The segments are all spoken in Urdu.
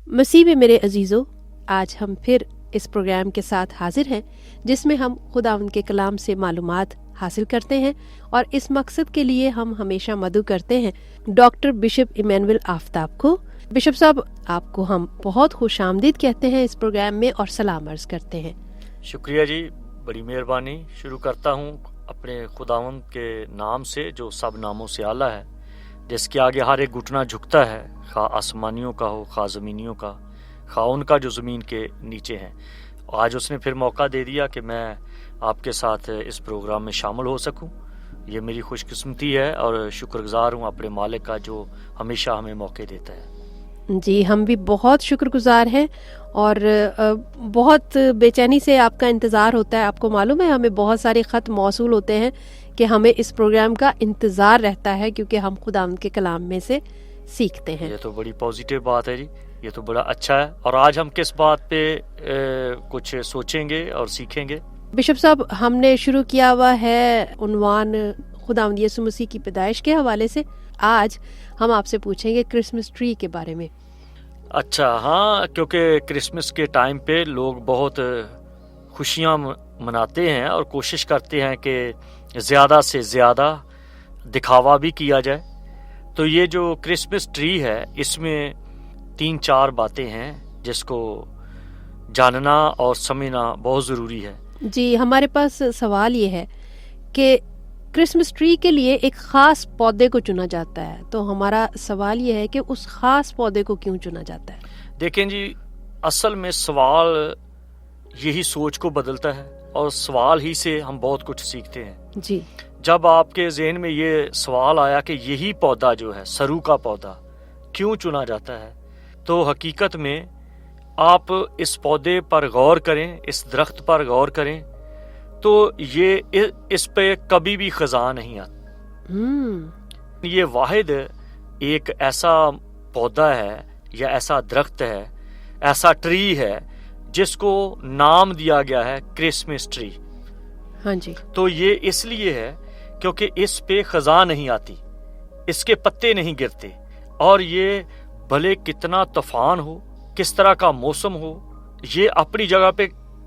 مسیح میں میرے عزیزو، آج ہم پھر اس پروگرام کے ساتھ حاضر ہیں جس میں ہم خداوند کے کلام سے معلومات حاصل کرتے ہیں، اور اس مقصد کے لیے ہم ہمیشہ مدعو کرتے ہیں ڈاکٹر بشپ ایمینول آفتاب کو۔ بشپ صاحب، آپ کو ہم بہت خوش آمدید کہتے ہیں اس پروگرام میں اور سلام عرض کرتے ہیں۔ شکریہ جی، بڑی مہربانی۔ شروع کرتا ہوں اپنے خداوند کے نام سے جو سب ناموں سے اعلیٰ ہے، جس کے آگے ہر ایک گھٹنا جھکتا ہے، خواہ آسمانیوں کا ہو خواہ زمینیوں کا، خواہ ان کا جو زمین کے نیچے ہیں۔ آج اس نے پھر موقع دے دیا کہ میں آپ کے ساتھ اس پروگرام میں شامل ہو سکوں۔ یہ میری خوش قسمتی ہے اور شکر گزار ہوں اپنے مالک کا جو ہمیشہ ہمیں موقع دیتا ہے۔ جی، ہم بھی بہت شکر گزار ہیں اور بہت بے چینی سے آپ کا انتظار ہوتا ہے۔ آپ کو معلوم ہے ہمیں بہت سارے خط موصول ہوتے ہیں کہ ہمیں اس پروگرام کا انتظار رہتا ہے، کیونکہ ہم خداوند کے کلام میں سے سیکھتے ہیں۔ یہ تو بڑی پازیٹیو بات ہے جی، یہ تو بڑا اچھا ہے۔ اور آج ہم کس بات پہ کچھ سوچیں گے اور سیکھیں گے؟ بشپ صاحب، ہم نے شروع کیا ہوا ہے عنوان خداوند یسوع مسیح کی پیدائش کے حوالے سے۔ آج ہم آپ سے پوچھیں گے کرسمس ٹری کے بارے میں۔ اچھا، ہاں، کیونکہ کرسمس کے ٹائم پہ لوگ بہت خوشیاں مناتے ہیں اور کوشش کرتے ہیں کہ زیادہ سے زیادہ دکھاوا بھی کیا جائے۔ تو یہ جو کرسمس ٹری ہے، اس میں 3-4 باتیں ہیں جس کو جاننا اور سمجھنا بہت ضروری ہے۔ جی، ہمارے پاس سوال یہ ہے کہ کرسمس ٹری کے لیے ایک خاص پودے کو چنا جاتا ہے، تو ہمارا سوال یہ ہے کہ اس خاص پودے کو کیوں چنا جاتا ہے؟ دیکھیں جی، اصل میں سوال یہی سوچ کو بدلتا ہے اور سوال ہی سے ہم بہت کچھ سیکھتے ہیں۔ جی، جب آپ کے ذہن میں یہ سوال آیا کہ یہی پودا جو ہے، سرو کا پودا، کیوں چنا جاتا ہے، تو حقیقت میں آپ اس پودے پر غور کریں، اس درخت پر غور کریں، تو یہ اس پہ کبھی بھی خزاں نہیں آتا۔ یہ واحد ایک ایسا پودا ہے یا ایسا درخت ہے، ایسا ٹری ہے جس کو نام دیا گیا ہے کرسمس ٹری۔ ہاں جی، تو یہ اس لیے ہے کیونکہ اس پہ خزاں نہیں آتی، اس کے پتے نہیں گرتے، اور یہ بھلے کتنا طوفان ہو، کس طرح کا موسم ہو، یہ اپنی جگہ پہ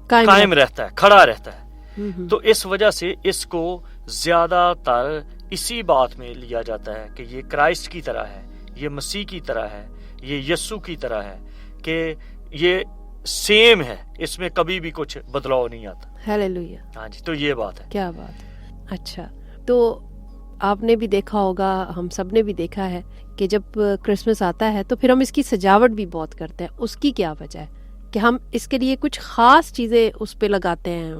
قائم رہتا ہے، کھڑا رہتا ہے۔ تو اس وجہ سے اس کو زیادہ تر اسی بات میں لیا جاتا ہے کہ یہ کرائسٹ کی طرح ہے، یہ مسیح کی طرح ہے، یہ یسوع کی طرح ہے، کہ یہ سیم ہے، اس میں کبھی بھی کچھ بدلاؤ نہیں آتا۔ ہیلیلویا۔ ہاں جی، تو یہ بات ہے۔ کیا بات ہے۔ اچھا، تو آپ نے بھی دیکھا ہوگا، ہم سب نے بھی دیکھا ہے کہ جب کرسمس آتا ہے تو پھر ہم اس کی سجاوٹ بھی بہت کرتے ہیں۔ اس کی کیا وجہ ہے کہ ہم اس کے لیے کچھ خاص چیزیں اس پہ لگاتے ہیں؟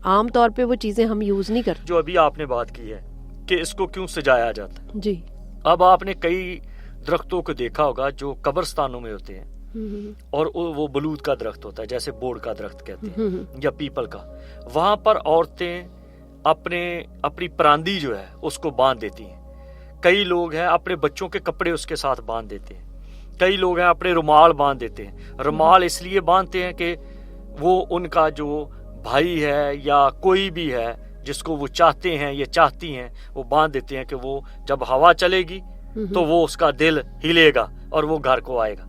عام طور پہ وہ چیزیں ہم یوز نہیں کرتے۔ جو ابھی آپ نے بات کی ہے کہ اس کو کیوں سجایا جاتا ہے، جی، اب آپ نے کئی درختوں کو دیکھا ہوگا جو قبرستانوں میں ہوتے ہیں، اور وہ بلود کا درخت ہوتا ہے، جیسے بوڑ کا درخت کہتے ہیں یا پیپل کا۔ وہاں پر عورتیں اپنی پراندی جو ہے اس کو باندھ دیتی ہیں۔ کئی لوگ ہیں اپنے بچوں کے کپڑے اس کے ساتھ باندھ دیتے ہیں۔ کئی لوگ ہیں اپنے رومال باندھ دیتے ہیں۔ رومال اس لیے باندھتے ہیں کہ وہ ان کا جو بھائی ہے یا کوئی بھی ہے جس کو وہ چاہتے ہیں یا چاہتی ہیں، وہ باندھ دیتے ہیں کہ وہ جب ہوا چلے گی تو وہ اس کا دل ہلے گا اور وہ گھر کو آئے گا۔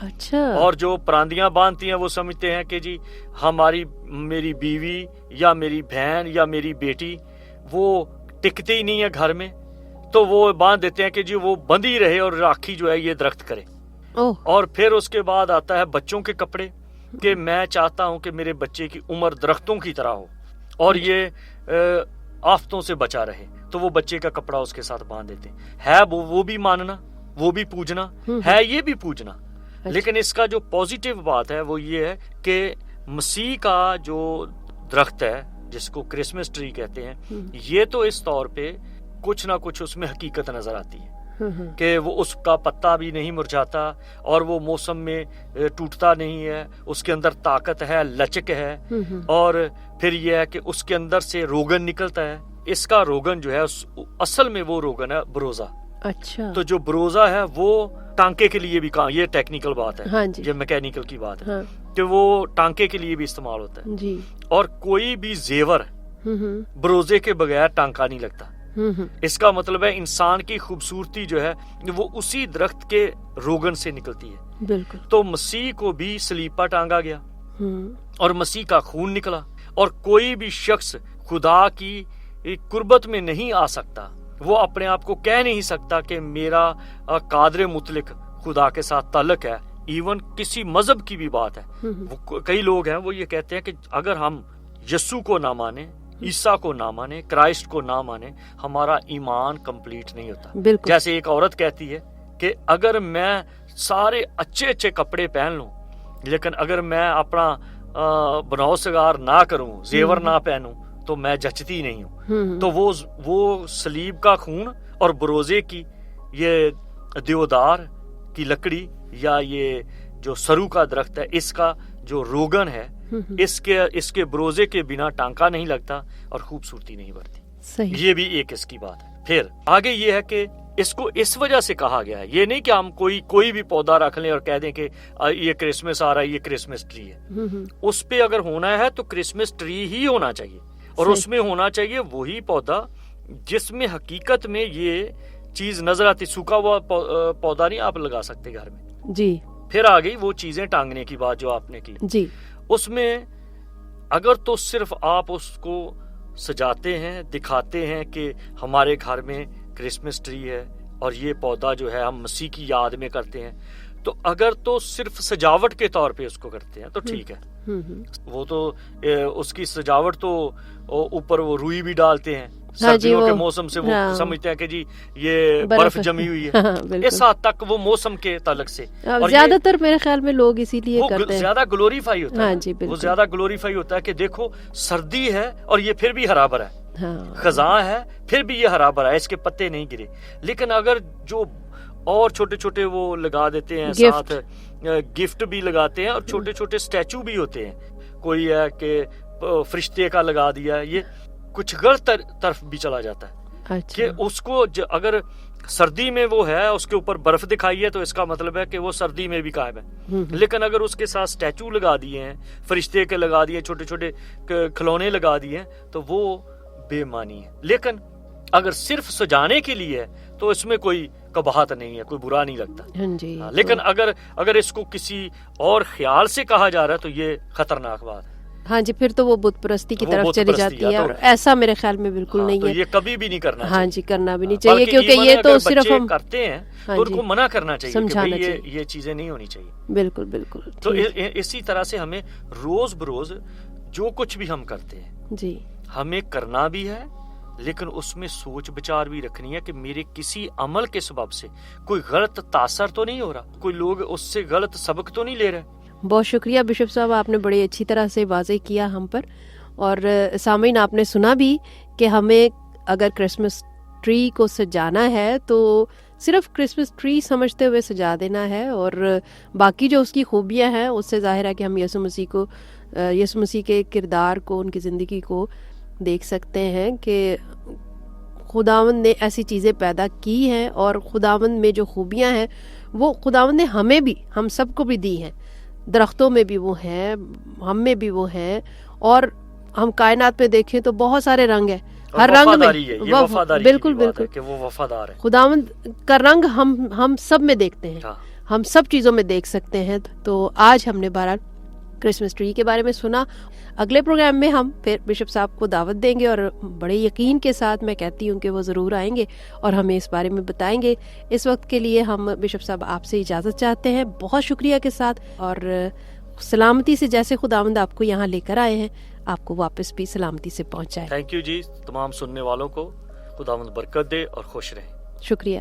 اچھا۔ اور جو پراندیاں باندھتی ہیں وہ سمجھتے ہیں کہ جی میری بیوی یا میری بہن یا میری بیٹی وہ ٹکتے ہی نہیں ہے گھر میں، تو وہ باندھ دیتے ہیں کہ جی وہ بندھی رہے اور راکھی جو ہے یہ درخت کرے۔ اور پھر اس کے بعد آتا ہے بچوں کے کپڑے، کہ میں چاہتا ہوں کہ میرے بچے کی عمر درختوں کی طرح ہو اور یہ آفتوں سے بچا رہے، تو وہ بچے کا کپڑا اس کے ساتھ باندھ دیتے ہیں۔ وہ بھی ماننا، وہ بھی پوجنا ہے، یہ بھی پوجنا۔ لیکن اس کا جو پازیٹیو بات ہے وہ یہ ہے کہ مسیح کا جو درخت ہے جس کو کرسمس ٹری کہتے ہیں، یہ تو اس طور پہ کچھ نہ کچھ اس میں حقیقت نظر آتی ہے کہ وہ اس کا پتا بھی نہیں مرجھاتا اور وہ موسم میں ٹوٹتا نہیں ہے، اس کے اندر طاقت ہے، لچک ہے، اور پھر یہ ہے کہ اس کے اندر سے روغن نکلتا ہے۔ اس کا روغن جو ہے اصل میں وہ روغن ہے بروزہ۔ اچھا، تو جو بروزہ ہے وہ ٹانکے کے لیے بھی یہ ٹیکنیکل بات ہے، ہاں جی، یہ میکینیکل کی بات ہے کہ وہ ٹانکے کے لیے بھی استعمال ہوتا ہے جی، اور کوئی بھی زیور بروزے کے بغیر ٹانکا نہیں لگتا۔ اس کا مطلب ہے انسان کی خوبصورتی جو ہے وہ اسی درخت کے روغن سے نکلتی ہے۔ بالکل. تو مسیح کو بھی صلیب پر ٹانگا گیا اور مسیح کا خون نکلا، اور کوئی بھی شخص خدا کی قربت میں نہیں آ سکتا، وہ اپنے آپ کو کہہ نہیں سکتا کہ میرا قادر مطلق خدا کے ساتھ تعلق ہے. ایون کسی مذہب کی بھی بات ہے، کئی لوگ ہیں وہ یہ کہتے ہیں کہ اگر ہم یسوع کو نہ مانیں، عیسیٰ کو نہ مانیں، کرائسٹ کو نہ مانیں، ہمارا ایمان کمپلیٹ نہیں ہوتا. جیسے ایک عورت کہتی ہے کہ اگر میں سارے اچھے اچھے کپڑے پہن لوں لیکن اگر میں اپنا بناؤ سگار نہ کروں، زیور نہ پہنوں، تو میں جچتی نہیں ہوں. تو وہ صلیب کا خون اور بروزے کی یہ دیودار کی لکڑی یا یہ جو سرو کا درخت ہے، اس کا جو روگن ہے، اس کے بروزے کے بنا ٹانکا نہیں لگتا اور خوبصورتی نہیں بڑھتی. صحیح. یہ بھی ایک اس کی بات ہے. پھر آگے یہ ہے کہ اس کو اس وجہ سے کہا گیا ہے، یہ نہیں کہ ہم کوئی بھی پودا رکھ لیں اور کہہ دیں کہ یہ کرسمس آ رہا ہے، یہ کرسمس ٹری ہے. اس پہ اگر ہونا ہے تو کرسمس ٹری ہی ہونا چاہیے، اور اس میں ہونا چاہیے وہی پودا جس میں حقیقت میں یہ چیز نظر آتی. سوکھا ہوا پودا نہیں آپ لگا سکتے گھر میں جی. پھر آ گئی وہ چیزیں ٹانگنے کی بات جو آپ نے کی جی. اس میں اگر تو صرف آپ اس کو سجاتے ہیں، دکھاتے ہیں کہ ہمارے گھر میں کرسمس ٹری ہے اور یہ پودا جو ہے ہم مسیح کی یاد میں کرتے ہیں، تو اگر تو صرف سجاوٹ کے طور پہ اس کو کرتے ہیں تو ٹھیک ہے. وہ تو اس کی سجاوٹ تو اوپر وہ روئی بھی ڈالتے ہیں، سردیوں کے موسم سے وہ سمجھتے ہیں کہ جی یہ برف جمی ہوئی ہے. اس حد تک وہ موسم کے تعلق سے زیادہ تر میرے خیال میں لوگ اسی لیے کرتے ہیں، زیادہ گلوریفائی ہوتا ہے. وہ زیادہ گلوریفائی ہوتا ہے کہ دیکھو سردی ہے اور یہ پھر بھی ہرا بھرا ہے، خزاں ہے پھر بھی یہ ہرا بھرا ہے، اس کے پتے نہیں گرے. لیکن اگر جو اور چھوٹے چھوٹے وہ لگا دیتے ہیں، ساتھ گفٹ بھی لگاتے ہیں اور چھوٹے چھوٹے سٹیچو بھی ہوتے ہیں. کوئی ہے کہ فرشتے کا لگا دیا، یہ کچھ غلط طرف بھی چلا جاتا ہے کہ اس کو اگر سردی میں وہ ہے اس کے اوپر برف دکھائی ہے تو اس کا مطلب ہے کہ وہ سردی میں بھی قائم ہے. لیکن اگر اس کے ساتھ سٹیچو لگا دیے ہیں، فرشتے کے لگا دیے، چھوٹے چھوٹے کھلونے لگا دیے ہیں، تو وہ بے معنی ہے. لیکن اگر صرف سجانے کے لیے ہے تو اس میں کوئی قباحت نہیں ہے، کوئی برا نہیں لگتا. لیکن اگر اس کو کسی اور خیال سے کہا جا رہا ہے تو یہ خطرناک بات ہے. ہاں جی، پھر تو وہ بت پرستی کی طرف چلی جاتی ہے، اور ایسا میرے خیال میں بالکل نہیں ہے. یہ کبھی بھی نہیں کرنا. ہاں جی، کرنا بھی نہیں چاہیے، کیونکہ یہ تو صرف ہم کرتے ہیں تو ان کو منع کرنا چاہیے کہ یہ چیزیں نہیں ہونی چاہیے. بالکل بالکل. تو اسی طرح سے ہمیں روز بروز جو کچھ بھی ہم کرتے ہیں جی، ہمیں کرنا بھی ہے، لیکن اس میں سوچ بچار بھی رکھنی ہے کہ میرے کسی عمل کے سبب سے کوئی غلط تاثر تو نہیں ہو رہا، کوئی لوگ اس سے غلط سبق تو نہیں لے رہے. بہت شکریہ بشپ صاحب، آپ نے بڑی اچھی طرح سے واضح کیا ہم پر. اور سامعین آپ نے سنا بھی کہ ہمیں اگر کرسمس ٹری کو سجانا ہے تو صرف کرسمس ٹری سمجھتے ہوئے سجا دینا ہے، اور باقی جو اس کی خوبیاں ہیں اس سے ظاہر ہے کہ ہم یسوع مسیح کے کردار کو، ان کی زندگی کو دیکھ سکتے ہیں کہ خداوند نے ایسی چیزیں پیدا کی ہیں، اور خداوند میں جو خوبیاں ہیں وہ خداوند نے ہمیں بھی، ہم سب کو بھی دی ہیں. درختوں میں بھی وہ ہیں، ہم میں بھی وہ ہیں، اور ہم کائنات میں دیکھیں تو بہت سارے رنگ ہیں. ہر رنگ میں بالکل بالکل کہ وہ وفادار ہے. خداوند کا رنگ ہم سب میں دیکھتے ہیں، ہم سب چیزوں میں دیکھ سکتے ہیں. تو آج ہم نے بہرحال کرسمس ٹری کے بارے میں سنا. اگلے پروگرام میں ہم پھر بشپ صاحب کو دعوت دیں گے، اور بڑے یقین کے ساتھ میں کہتی ہوں کہ وہ ضرور آئیں گے اور ہمیں اس بارے میں بتائیں گے. اس وقت کے لیے ہم بشپ صاحب آپ سے اجازت چاہتے ہیں، بہت شکریہ کے ساتھ، اور سلامتی سے جیسے خداوند آپ کو یہاں لے کر آئے ہیں آپ کو واپس بھی سلامتی سے پہنچائے. تھینک یو جی. تمام سننے والوں کو خداوند برکت دے اور خوش رہیں. شکریہ.